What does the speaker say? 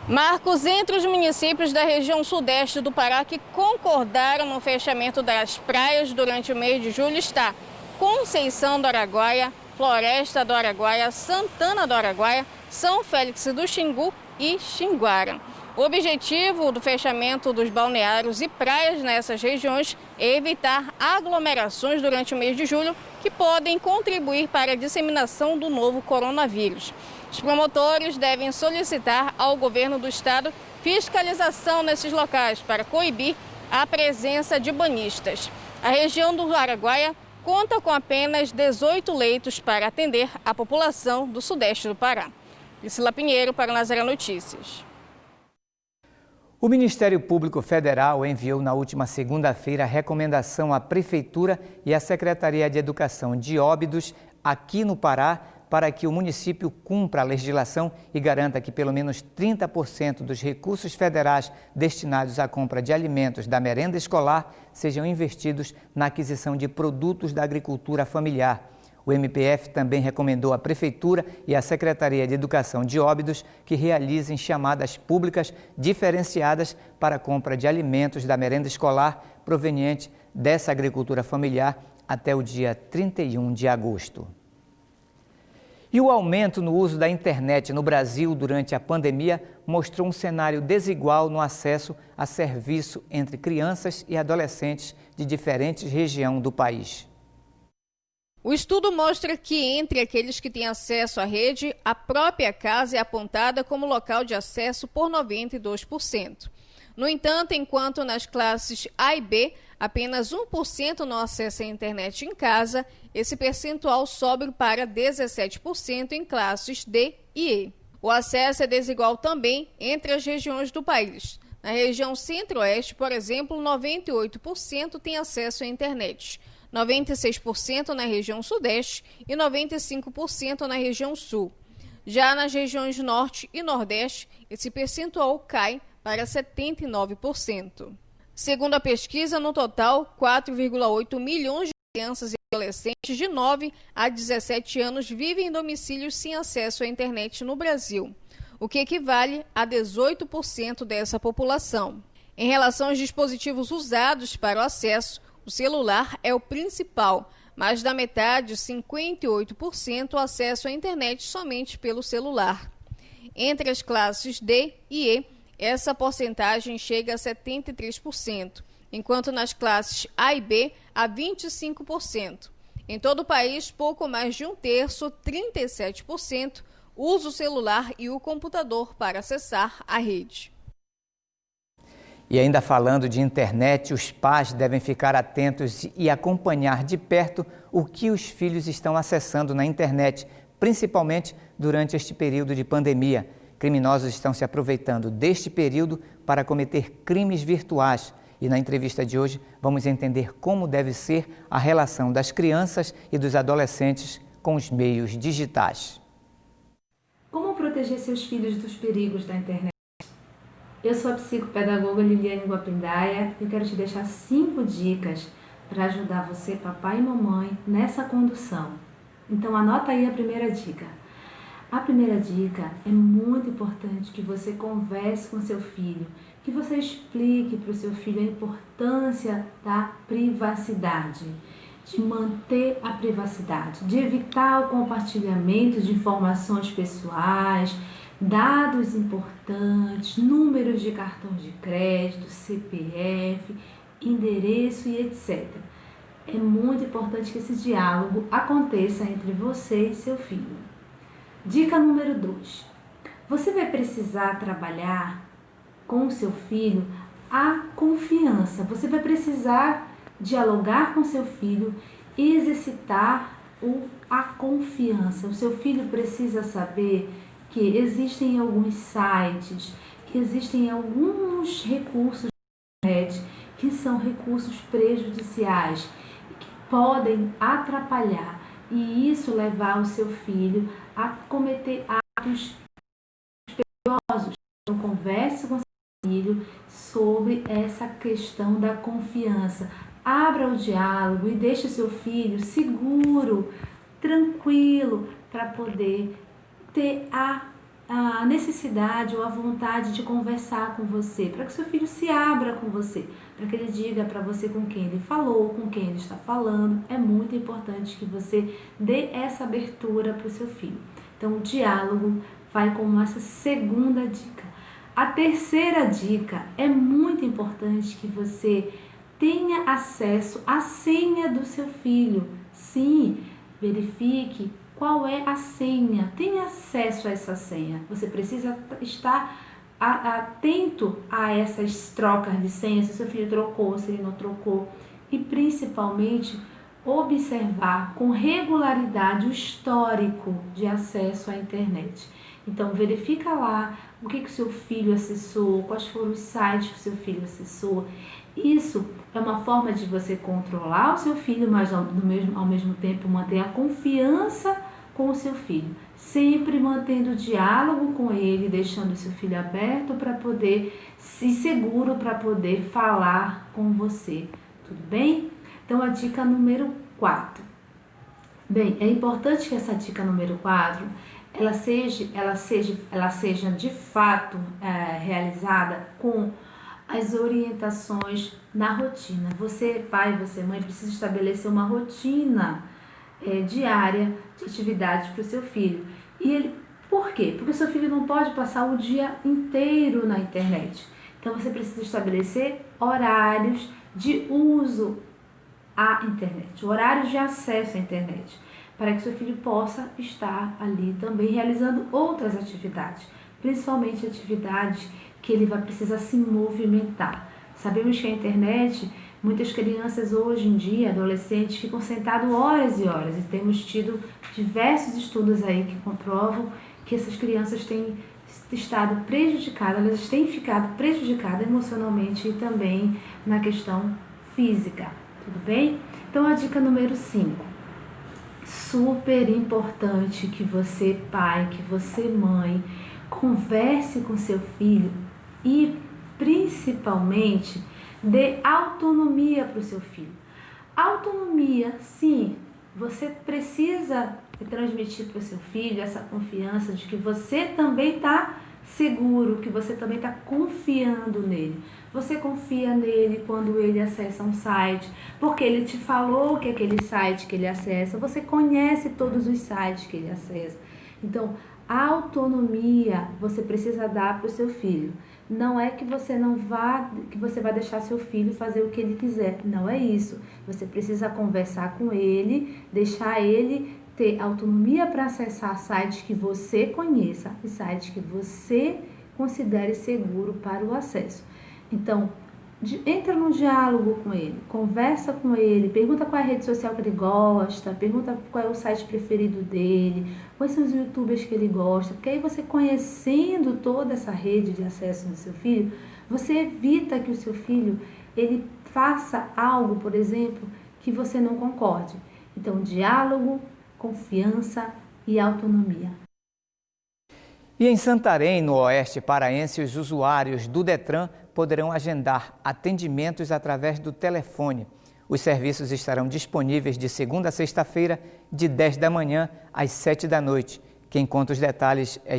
Marcos, entre os municípios da região sudeste do Pará que concordaram no fechamento das praias durante o mês de julho está Conceição do Araguaia, Floresta do Araguaia, Santana do Araguaia, São Félix do Xingu e Xinguara. O objetivo do fechamento dos balneários e praias nessas regiões é evitar aglomerações durante o mês de julho que podem contribuir para a disseminação do novo coronavírus. Os promotores devem solicitar ao governo do estado fiscalização nesses locais para coibir a presença de banhistas. A região do Araguaia conta com apenas 18 leitos para atender a população do sudeste do Pará. Priscila Pinheiro para o Nazaré Notícias. O Ministério Público Federal enviou na última segunda-feira a recomendação à Prefeitura e à Secretaria de Educação de Óbidos, aqui no Pará, para que o município cumpra a legislação e garanta que pelo menos 30% dos recursos federais destinados à compra de alimentos da merenda escolar sejam investidos na aquisição de produtos da agricultura familiar. O MPF também recomendou à Prefeitura e à Secretaria de Educação de Óbidos que realizem chamadas públicas diferenciadas para a compra de alimentos da merenda escolar proveniente dessa agricultura familiar até o dia 31 de agosto. E o aumento no uso da internet no Brasil durante a pandemia mostrou um cenário desigual no acesso a serviço entre crianças e adolescentes de diferentes regiões do país. O estudo mostra que entre aqueles que têm acesso à rede, a própria casa é apontada como local de acesso por 92%. No entanto, enquanto nas classes A e B apenas 1% não acessa a internet em casa, esse percentual sobe para 17% em classes D e E. O acesso é desigual também entre as regiões do país. Na região Centro-Oeste, por exemplo, 98% tem acesso à internet, 96% na região Sudeste e 95% na região Sul. Já nas regiões Norte e Nordeste, esse percentual cai para 79%. Segundo a pesquisa, no total, 4,8 milhões de crianças e adolescentes de 9 a 17 anos vivem em domicílios sem acesso à internet no Brasil, o que equivale a 18% dessa população. Em relação aos dispositivos usados para o acesso, o celular é o principal, mais da metade, 58%, acesso à internet somente pelo celular. Entre as classes D e E, essa porcentagem chega a 73%, enquanto nas classes A e B, a 25%. Em todo o país, pouco mais de um terço, 37%, usa o celular e o computador para acessar a rede. E ainda falando de internet, os pais devem ficar atentos e acompanhar de perto o que os filhos estão acessando na internet, principalmente durante este período de pandemia. Criminosos estão se aproveitando deste período para cometer crimes virtuais. E na entrevista de hoje vamos entender como deve ser a relação das crianças e dos adolescentes com os meios digitais. Como proteger seus filhos dos perigos da internet? Eu sou a psicopedagoga Liliane Guapindaia e quero te deixar 5 dicas para ajudar você, papai e mamãe, nessa condução. Então anota aí a primeira dica. A primeira dica é muito importante que você converse com seu filho, que você explique para o seu filho a importância da privacidade, de manter a privacidade, de evitar o compartilhamento de informações pessoais, dados importantes, números de cartão de crédito, CPF, endereço e etc. É muito importante que esse diálogo aconteça entre você e seu filho. Dica número 2. Você vai precisar trabalhar com o seu filho a confiança. Você vai precisar dialogar com seu filho e exercitar a confiança. O seu filho precisa saber que existem alguns sites, que existem alguns recursos na internet que são recursos prejudiciais, que podem atrapalhar e isso levar o seu filho a cometer atos perigosos. Então, converse com seu filho sobre essa questão da confiança. Abra o diálogo e deixe o seu filho seguro, tranquilo, para poder ter a a necessidade ou a vontade de conversar com você, para que seu filho se abra com você, para que ele diga para você com quem ele falou, com quem ele está falando. É muito importante que você dê essa abertura para o seu filho. Então, o diálogo vai como essa segunda dica. A terceira dica, é muito importante que você tenha acesso à senha do seu filho. Sim, verifique qual é a senha, tenha acesso a essa senha. Você precisa estar atento a essas trocas de senha, se seu filho trocou, se ele não trocou. E principalmente observar com regularidade o histórico de acesso à internet. Então verifica lá o que o seu filho acessou, quais foram os sites que o seu filho acessou. Isso é uma forma de você controlar o seu filho, mas ao mesmo tempo manter a confiança com o seu filho, sempre mantendo o diálogo com ele, deixando o seu filho aberto para poder, se seguro para poder falar com você, tudo bem? Então a dica número 4. Bem, é importante que essa dica número 4, ela seja de fato realizada com as orientações na rotina. Você, pai, você, mãe, precisa estabelecer uma rotina diária de atividades para o seu filho. Por quê? Porque o seu filho não pode passar o dia inteiro na internet. Então você precisa estabelecer horários de uso à internet, horários de acesso à internet, para que seu filho possa estar ali também realizando outras atividades, principalmente atividades que ele vai precisar se movimentar. Sabemos que a internet, muitas crianças hoje em dia, adolescentes, ficam sentados horas e horas, e temos tido diversos estudos aí que comprovam que essas crianças têm estado prejudicadas, elas têm ficado prejudicadas emocionalmente e também na questão física, tudo bem? Então a dica número 5, super importante que você, pai, que você, mãe, converse com seu filho e principalmente dê autonomia para o seu filho. Autonomia, sim, você precisa transmitir para o seu filho essa confiança de que você também está seguro, que você também está confiando nele. Você confia nele quando ele acessa um site, porque ele te falou que aquele site que ele acessa, você conhece todos os sites que ele acessa. Então, a autonomia você precisa dar para o seu filho. Não é que você vai deixar seu filho fazer o que ele quiser. Não é isso. Você precisa conversar com ele, deixar ele ter autonomia para acessar sites que você conheça e sites que você considere seguro para o acesso. Então, entra num diálogo com ele, conversa com ele, pergunta qual é a rede social que ele gosta, pergunta qual é o site preferido dele, quais são os youtubers que ele gosta, porque aí você conhecendo toda essa rede de acesso do seu filho, você evita que o seu filho ele faça algo, por exemplo, que você não concorde. Então, diálogo, confiança e autonomia. E em Santarém, no oeste paraense, os usuários do Detran poderão agendar atendimentos através do telefone. Os serviços estarão disponíveis de segunda a sexta-feira, de 10 da manhã às 7 da noite. Quem conta os detalhes é